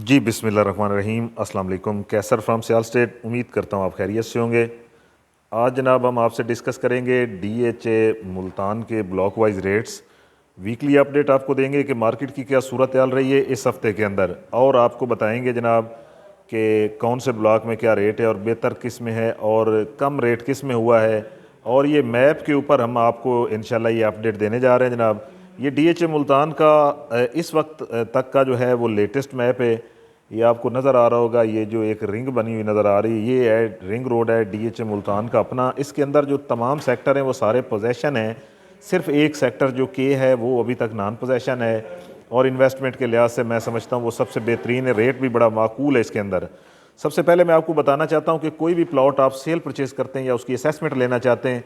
जी बिस्मिल्लाहिर्रहमानिर्रहीम। अस्सलाम वालेकुम। कैसर फ्राम सियाल स्टेट। उम्मीद करता हूँ आप खैरियत से होंगे। आज जनाब हम आपसे डिस्कस करेंगे डीएचए मुल्तान के block wise rates. Weekly update आपको देंगे कि मार्केट की क्या सूरत हाल रही है इस हफ्ते के अंदर, और आपको बताएंगे जनाब कि कौन से ब्लॉक में क्या रेट है और बेहतर किस में है और कम रेट किस में हुआ है। और ये मैप के ऊपर हम आपको इंशाल्लाह ये अपडेट देने जा रहे हैं जनाब। ये डीएचए मुल्तान का इस वक्त तक का जो है वो लेटेस्ट मैप है। ये आपको नज़र आ रहा होगा, ये जो एक रिंग बनी हुई नज़र आ रही है ये है रिंग रोड है डीएचए मुल्तान का अपना। इसके अंदर जो तमाम सेक्टर हैं वो सारे पोजेशन हैं। सिर्फ एक सेक्टर जो के है वो अभी तक नॉन पोजेशन है, और इन्वेस्टमेंट के लिहाज से मैं समझता हूँ वो सबसे बेहतरीन है। रेट भी बड़ा माकूल है इसके अंदर। सबसे पहले मैं आपको बताना चाहता हूँ कि कोई भी प्लॉट आप सेल परचेज़ करते हैं या उसकी असेसमेंट लेना चाहते हैं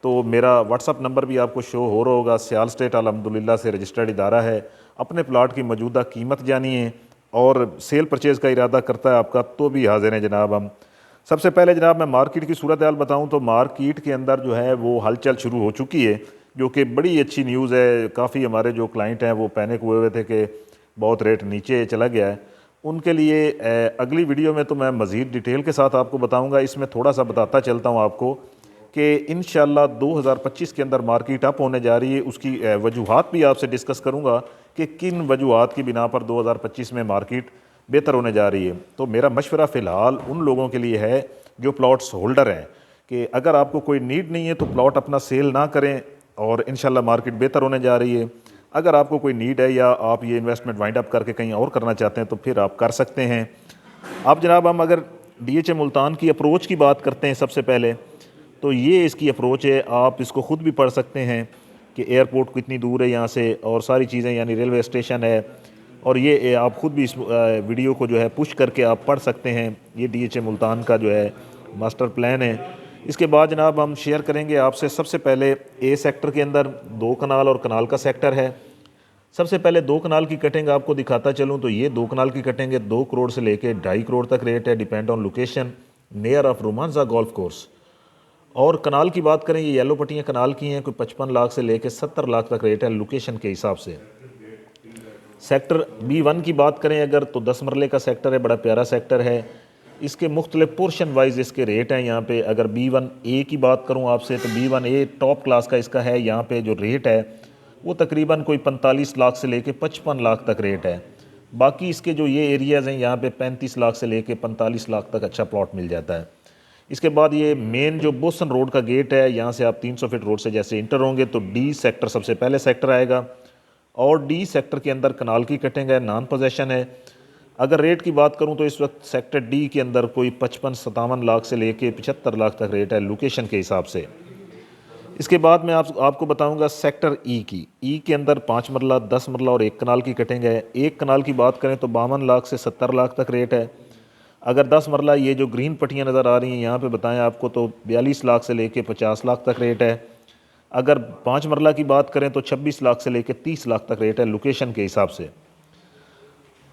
तो मेरा व्हाट्सअप नंबर भी आपको शो हो रहा होगा। सियाल स्टेट अल्हम्दुलिल्लाह से रजिस्टर्ड इदारा है। अपने प्लाट की मौजूदा कीमत जानिए, और सेल परचेज़ का इरादा करता है आपका तो भी हाजिर हैं जनाब हम। सबसे पहले जनाब मैं मार्केट की सूरत हाल बताऊँ तो मार्केट के अंदर जो है वो हलचल शुरू हो चुकी है, जो कि बड़ी अच्छी न्यूज़ है। काफ़ी हमारे जो क्लाइंट हैं वो पैनिक हुए थे कि बहुत रेट नीचे चला गया है। उनके लिए अगली वीडियो में तो मैं मज़ीद डिटेल के साथ आपको बताऊंगा। इसमें थोड़ा सा बताता चलता हूं आपको कि इंशाल्लाह 2025 के अंदर मार्केट अप होने जा रही है। उसकी वजूहात भी आपसे डिस्कस करूंगा कि किन वजूहात की बिना पर 2025 में मार्केट बेहतर होने जा रही है। तो मेरा मशवरा फ़िलहाल उन लोगों के लिए है जो प्लॉट्स होल्डर हैं कि अगर आपको कोई नीड नहीं है तो प्लॉट अपना सेल ना करें, और इंशाल्लाह मार्केट बेहतर होने जा रही है। अगर आपको कोई नीड है या आप ये इन्वेस्टमेंट वाइंड अप करके कहीं और करना चाहते हैं तो फिर आप कर सकते हैं। अब जनाब हम अगर डीएचए मुल्तान की अप्रोच की बात करते हैं सबसे पहले, तो ये इसकी अप्रोच है। आप इसको ख़ुद भी पढ़ सकते हैं कि एयरपोर्ट कितनी दूर है यहाँ से और सारी चीज़ें, यानी रेलवे स्टेशन है। और ये आप ख़ुद भी इस वीडियो को जो है पुश करके आप पढ़ सकते हैं। ये डीएचए मुल्तान का जो है मास्टर प्लान है। इसके बाद जनाब हम शेयर करेंगे आपसे सबसे पहले ए सेक्टर के अंदर 2 कनाल और कनाल का सेक्टर है। सबसे पहले 2 कनाल की कटिंग आपको दिखाता चलूँ तो ये 2 कनाल की कटिंग है 2 करोड़ से लेके 2.5 करोड़ तक रेट है, depend on location, near of Romansa golf course. और कनाल की बात करें, ये येलो पट्टियाँ कनाल की हैं, कोई 55 लाख से लेके 70 लाख तक रेट है लोकेशन के हिसाब से। सेक्टर B1 की बात करें अगर तो 10 मरले का सेक्टर है, बड़ा प्यारा सेक्टर है। इसके मुख्तलिफ पोर्शन वाइज इसके रेट हैं यहाँ पे। अगर B1A की बात करूँ आपसे तो B1A टॉप क्लास का इसका है। यहाँ पे जो रेट है वो तकरीबन कोई 45 लाख से लेके 55 लाख तक रेट है। बाकी इसके जो ये एरियाज़ हैं यहाँ पे 35 लाख से लेके 45 लाख तक अच्छा प्लॉट मिल जाता है। इसके बाद ये मेन जो बोसन रोड का गेट है, यहाँ से आप 300 फीट रोड से जैसे इंटर होंगे तो डी सेक्टर सबसे पहले सेक्टर आएगा। और डी सेक्टर के अंदर कनाल की कटिंग है, नॉन पोजेशन है। अगर रेट की बात करूं तो इस वक्त सेक्टर डी के अंदर कोई 55-57 लाख से लेके 75 लाख तक रेट है लोकेशन के हिसाब से। इसके बाद मैं आपको बताऊंगा सेक्टर ई के अंदर 5 मरला, 10 मरला और 1 कनाल की कटिंग है। 1 कनाल की बात करें तो 52 लाख से 70 लाख तक रेट है। अगर 10 मरला, ये जो ग्रीन पट्टियाँ नज़र आ रही हैं यहाँ पे बताएं आपको, तो 42 लाख से लेके 50 लाख तक रेट है। अगर 5 मरला की बात करें तो 26 लाख से लेकर 30 लाख तक रेट है लोकेशन के हिसाब से।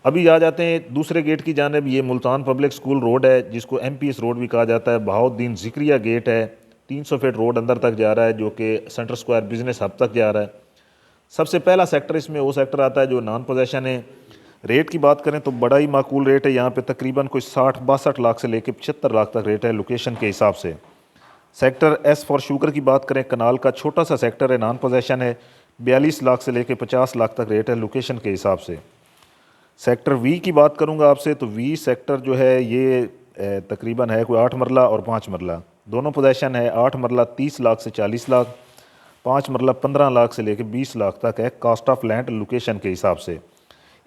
अभी आ जाते हैं दूसरे गेट की जानिब। ये मुल्तान पब्लिक स्कूल रोड है जिसको MPS रोड भी कहा जाता है। बहाउद्दीन ज़िक्रिया गेट है, 300 फीट रोड अंदर तक जा रहा है जो कि सेंटर स्क्वायर बिजनेस हब तक जा रहा है। सबसे पहला सेक्टर इसमें वो सेक्टर आता है जो नॉन पोजेशन है। रेट की बात करें तो बड़ा ही माकूल रेट है। यहाँ पे तकरीबन कोई 60-62 लाख से लेकर 75 लाख तक रेट है लोकेशन के हिसाब से। सेक्टर एस फॉर शुगर की बात करें, कनाल का छोटा सा सेक्टर है, नॉन पोजेशन है, 42 लाख से लेकर 50 लाख तक रेट है लोकेशन के हिसाब से। सेक्टर वी की बात करूंगा आपसे तो वी सेक्टर जो है ये तकरीबन है कोई 8 मरला और 5 मरला, दोनों पोजेशन है। 8 मरला 30 लाख से 40 लाख, 5 मरला 15 लाख से लेकर 20 लाख तक है कास्ट ऑफ लैंड लोकेशन के हिसाब से।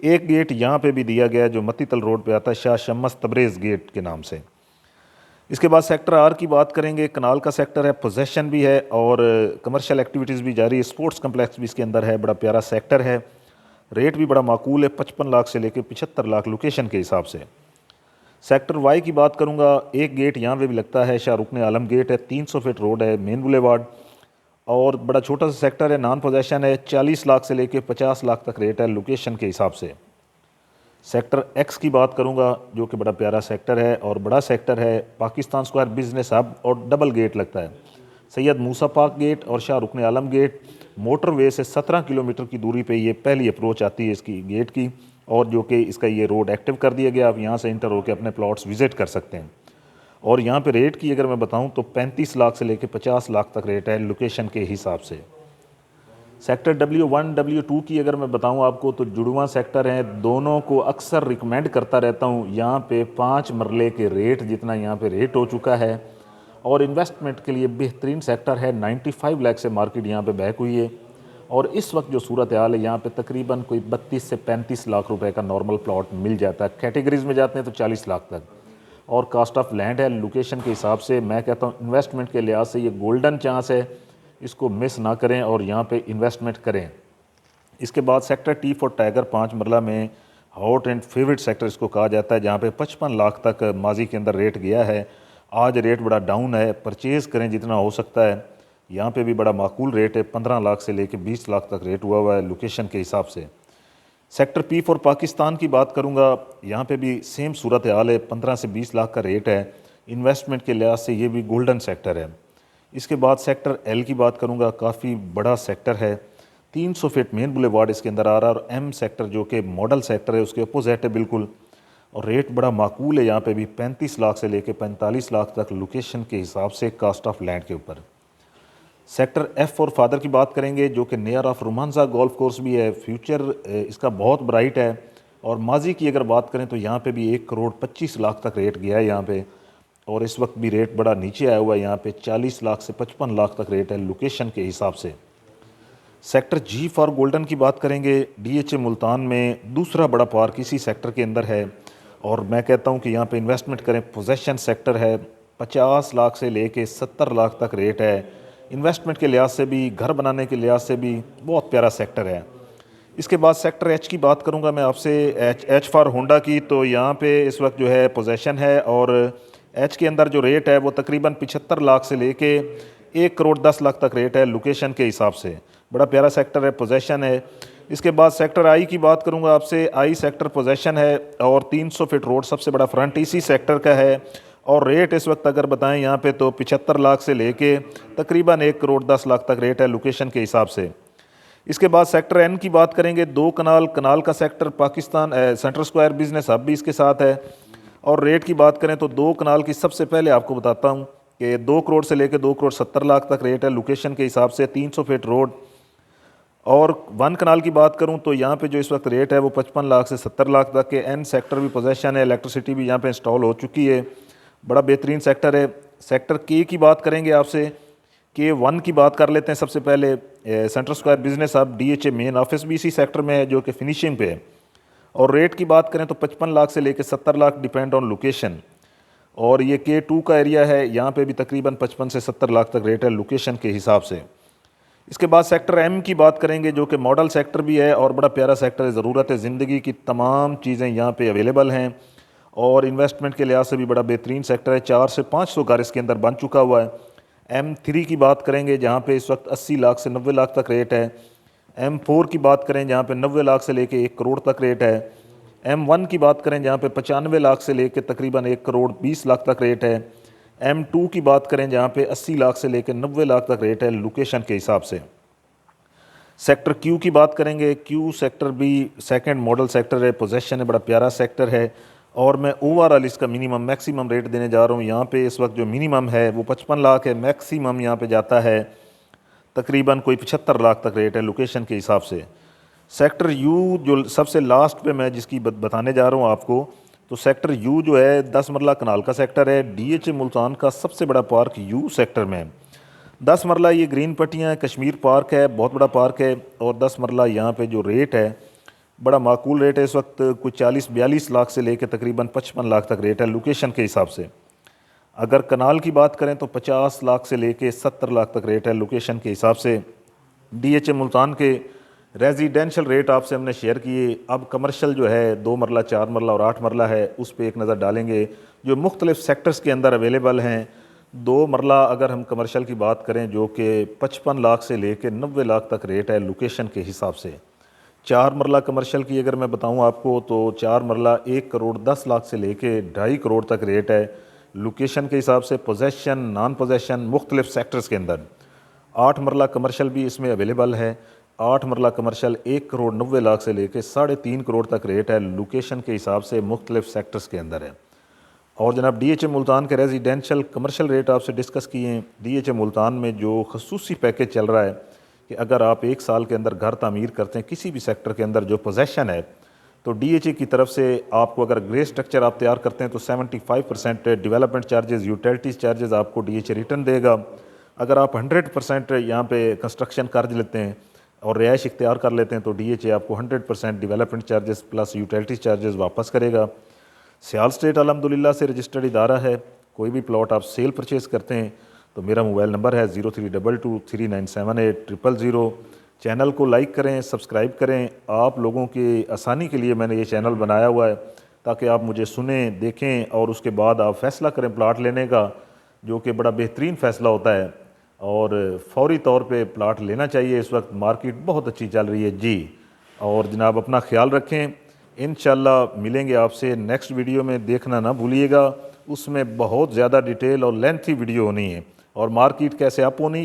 एक गेट यहाँ पे भी दिया गया है जो मत्तीतल रोड पे आता है, शाह शम्मस तबरेज़ गेट के नाम से। इसके बाद सेक्टर आर की बात करेंगे, कनाल का सेक्टर है, पोजेशन भी है और कमर्शियल एक्टिविटीज़ भी जारी है, स्पोर्ट्स कम्प्लेक्स भी इसके अंदर है, बड़ा प्यारा सेक्टर है। रेट भी बड़ा माकूल है, 55 लाख से लेकर 75 लाख लोकेशन के हिसाब से। सेक्टर वाई की बात करूंगा, एक गेट यहाँ पे भी लगता है, शाहरुख आलम गेट है, 300 फीट रोड है, मेन बुलेवार्ड, और बड़ा छोटा सा सेक्टर है, नॉन पोजेशन है, 40 लाख से लेकर 50 लाख तक रेट है लोकेशन के हिसाब से। सेक्टर एक्स की बात करूंगा जो कि बड़ा प्यारा सेक्टर है और बड़ा सेक्टर है, पाकिस्तान स्क्वायर बिजनेस हब, और डबल गेट लगता है, सैयद मूसा पाक गेट और शाहरुख आलम गेट। मोटरवे से 17 किलोमीटर की दूरी पे ये पहली अप्रोच आती है इसकी गेट की, और जो कि इसका ये रोड एक्टिव कर दिया गया, आप यहाँ से इंटर होकर अपने प्लॉट्स विज़िट कर सकते हैं। और यहाँ पे रेट की अगर मैं बताऊँ तो 35 लाख से लेकर 50 लाख तक रेट है लोकेशन के हिसाब से। सेक्टर W1 W2 की अगर मैं बताऊँ आपको तो जुड़वा सेक्टर हैं, दोनों को अक्सर रिकमेंड करता रहता हूँ। यहाँ पे 5 मरले के रेट जितना यहाँ पे रेट हो चुका है और इन्वेस्टमेंट के लिए बेहतरीन सेक्टर है। 95 लाख से मार्केट यहाँ पे बैक हुई है और इस वक्त जो सूरत हाल है यहाँ पे तकरीबन कोई 32 से 35 लाख रुपए का नॉर्मल प्लॉट मिल जाता है। कैटेगरीज में जाते हैं तो 40 लाख तक। और कास्ट ऑफ लैंड है लोकेशन के हिसाब से, मैं कहता हूँ इन्वेस्टमेंट के लिहाज से ये गोल्डन चांस है, इसको मिस ना करें और यहाँ पे इन्वेस्टमेंट करें। इसके बाद सेक्टर T फॉर टाइगर 5 मरला में हॉट एंड फेवरेट सेक्टर इसको कहा जाता है, जहाँ पे 55 लाख तक माजी के अंदर रेट गया है। आज रेट बड़ा डाउन है, परचेज़ करें जितना हो सकता है। यहाँ पे भी बड़ा माकूल रेट है, 15 लाख से लेके 20 लाख तक रेट हुआ है लोकेशन के हिसाब से। सेक्टर P फॉर पाकिस्तान की बात करूँगा, यहाँ पे भी सेम सूरत हाल है, 15 से 20 लाख का रेट है। इन्वेस्टमेंट के लिहाज से ये भी गोल्डन सेक्टर है। इसके बाद सेक्टर L की बात करूँगा, काफ़ी बड़ा सेक्टर है, 300 फीट मेन बुलेवार्ड इसके अंदर आ रहा है। और M सेक्टर जो कि मॉडल सेक्टर है उसके अपोजिट है बिल्कुल, और रेट बड़ा माकूल है यहाँ पे भी, 35 लाख से लेके 45 लाख तक लोकेशन के हिसाब से कास्ट ऑफ लैंड के ऊपर। सेक्टर F और फादर की बात करेंगे जो कि near of Romansa golf course भी है, फ्यूचर इसका बहुत ब्राइट है। और माजी की अगर बात करें तो यहाँ पे भी 1 करोड़ 25 लाख तक रेट गया है यहाँ पे, और इस वक्त भी रेट बड़ा नीचे आया हुआ है, यहाँ पे 40 लाख से 55 लाख तक रेट है लोकेशन के हिसाब से। सेक्टर G फॉर गोल्डन की बात करेंगे, DHA मुल्तान में दूसरा बड़ा पार्क इसी सेक्टर के अंदर है और मैं कहता हूँ कि यहाँ पे इन्वेस्टमेंट करें। पोजेशन सेक्टर है, 50 लाख से लेके 70 लाख तक रेट है। इन्वेस्टमेंट के लिहाज से भी, घर बनाने के लिहाज से भी बहुत प्यारा सेक्टर है। इसके बाद सेक्टर H की बात करूँगा मैं आपसे, H फॉर होंडा की, तो यहाँ पे इस वक्त जो है पोजेशन है और H के अंदर जो रेट है वो तकरीबन 75 लाख से लेके 1 करोड़ 10 लाख तक रेट है लोकेशन के हिसाब से। बड़ा प्यारा सेक्टर है, पोजेशन है। इसके बाद सेक्टर I की बात करूंगा आपसे, I सेक्टर पोजेशन है और 300 फीट रोड सबसे बड़ा फ्रंट इसी सेक्टर का है और रेट इस वक्त अगर बताएं यहाँ पे तो 75 लाख से लेके तकरीबन 1 करोड़ 10 लाख तक रेट है लोकेशन के हिसाब से। इसके बाद सेक्टर N की बात करेंगे, 2 कनाल का sector, Pakistan central square business hub भी इसके साथ है। और रेट की बात करें तो 2 कनाल की सबसे पहले आपको बताता हूँ कि 2 करोड़ से लेकर 2 करोड़ 70 लाख तक रेट है लोकेशन के हिसाब से, 300 फीट रोड। और 1 कनाल की बात करूं तो यहाँ पे जो इस वक्त रेट है वो 55 लाख से 70 लाख तक के। N सेक्टर भी पोजेशन है, इलेक्ट्रिसिटी भी यहाँ पे इंस्टॉल हो चुकी है, बड़ा बेहतरीन सेक्टर है। सेक्टर K की बात करेंगे आपसे, K1 की बात कर लेते हैं सबसे पहले। Central square business hub DHA main office भी इसी सेक्टर में है जो कि फिनिशिंग पे है। और रेट की बात करें तो 55 लाख से लेकर 70 लाख डिपेंड ऑन लोकेशन। और ये K2 का एरिया है, यहाँ पे भी तकरीबन 55 से 70 लाख तक रेट है लोकेशन के हिसाब से। इसके बाद सेक्टर M की बात करेंगे जो कि मॉडल सेक्टर भी है और बड़ा प्यारा सेक्टर है। ज़रूरत है ज़िंदगी की तमाम चीज़ें यहाँ पे अवेलेबल हैं और इन्वेस्टमेंट के लिहाज से भी बड़ा बेहतरीन सेक्टर है। 400 से 500 घर इसके अंदर बन चुका हुआ है। M3 की बात करेंगे जहाँ पे इस वक्त 80 लाख से 90 लाख तक रेट है। M4 की बात करें जहाँ पे 90 लाख से लेके 1 करोड़ तक रेट है। M1 की बात करें जहाँ पे 95 लाख से लेके तकरीबन 1 करोड़ 20 लाख तक रेट है। M2 की बात करें जहाँ पे 80 लाख से लेकर 90 लाख तक रेट है लोकेशन के हिसाब से। सेक्टर Q की बात करेंगे, Q सेक्टर भी सेकंड मॉडल सेक्टर है, पोजेशन है, बड़ा प्यारा सेक्टर है। और मैं ओवरऑल इसका मिनिमम मैक्सिमम रेट देने जा रहा हूँ। यहाँ पे इस वक्त जो मिनिमम है वो 55 लाख है, मैक्सिमम यहाँ पे जाता है तकरीबन कोई 75 लाख तक रेट है लोकेशन के हिसाब से। सेक्टर U जो सबसे लास्ट पे मैं जिसकी बताने जा रहा हूँ आपको, तो सेक्टर U जो है 10 मरला कनाल का सेक्टर है। DHA मुल्तान का सबसे बड़ा पार्क U सेक्टर में है। 10 मरला ये ग्रीन पट्टियाँ है, कश्मीर पार्क है, बहुत बड़ा पार्क है। और 10 मरला यहाँ पे जो रेट है बड़ा माकूल रेट है, इस वक्त कुछ 40-42 लाख से लेकर तकरीबन 55 लाख तक रेट है लोकेशन के हिसाब से। अगर कनाल की बात करें तो 50 लाख से लेकर 70 लाख तक रेट है लोकेशन के हिसाब से। DHA मुल्तान के रेजिडेंशियल रेट आपसे हमने शेयर किए। अब कमर्शियल जो है 2 मरला, 4 मरला और 8 मरला है, उस पर एक नज़र डालेंगे जो मुख्तलिफ सेक्टर्स के अंदर अवेलेबल हैं। 2 मरला अगर हम कमर्शियल की बात करें जो कि 55 लाख से लेकर 90 लाख तक रेट है लोकेशन के हिसाब से। 4 मरला कमर्शियल की अगर मैं बताऊं आपको तो 4 मरला 1 करोड़ 10 लाख से लेकर 2.5 करोड़ तक रेट है लोकेशन के हिसाब से, पोजेशन नॉन पोजेशन मुख्तलिफ सेक्टर्स के अंदर। 8 मरला कमर्शियल भी इसमें अवेलेबल है। 8 मरला कमर्शल 1,90,00,000 से लेकर 3.5 करोड़ तक रेट है। लोकेशन के हिसाब से मुख्तलिफ सेक्टर्स के अंदर है। और जनाब DHA मुल्तान के रेजिडेंशल कमर्शल रेट आपसे डिस्कस किए हैं। DHA मुल्तान में जो खसूसी पैकेज चल रहा है कि अगर आप 1 साल के अंदर घर तामीर करते हैं किसी भी सेक्टर के अंदर जो पोजेशन है, तो DHA की तरफ से आपको अगर ग्रे स्ट्रक्चर आप तैयार करते हैं तो 75% डेवलपमेंट चार्जेस, यूटिलिटीज़ चार्जेस आपको DHA रिटर्न देगा। अगर आप 100% यहाँ पे कंस्ट्रक्शन कर लेते हैं और रिहाइश इख्तियार कर लेते हैं तो DHA आपको 100% development charges plus utilities charges वापस करेगा। सियाल स्टेट अल्हम्दुलिल्लाह से रजिस्टर्ड इदारा है। कोई भी प्लॉट आप सेल परचेज़ करते हैं तो मेरा मोबाइल नंबर है 0322397800। चैनल को लाइक करें, सब्सक्राइब करें। आप लोगों की आसानी के लिए मैंने ये चैनल बनाया हुआ है ताकि आप मुझे सुनें, देखें और उसके बाद आप फ़ैसला करें प्लाट लेने का, जो कि बड़ा बेहतरीन फ़ैसला होता है और फौरी तौर पे प्लाट लेना चाहिए। इस वक्त मार्केट बहुत अच्छी चल रही है जी। और जनाब अपना ख्याल रखें। इंशाल्लाह मिलेंगे आपसे नेक्स्ट वीडियो में, देखना ना भूलिएगा। उसमें बहुत ज़्यादा डिटेल और लेंथी वीडियो होनी है और मार्केट कैसे अप होनी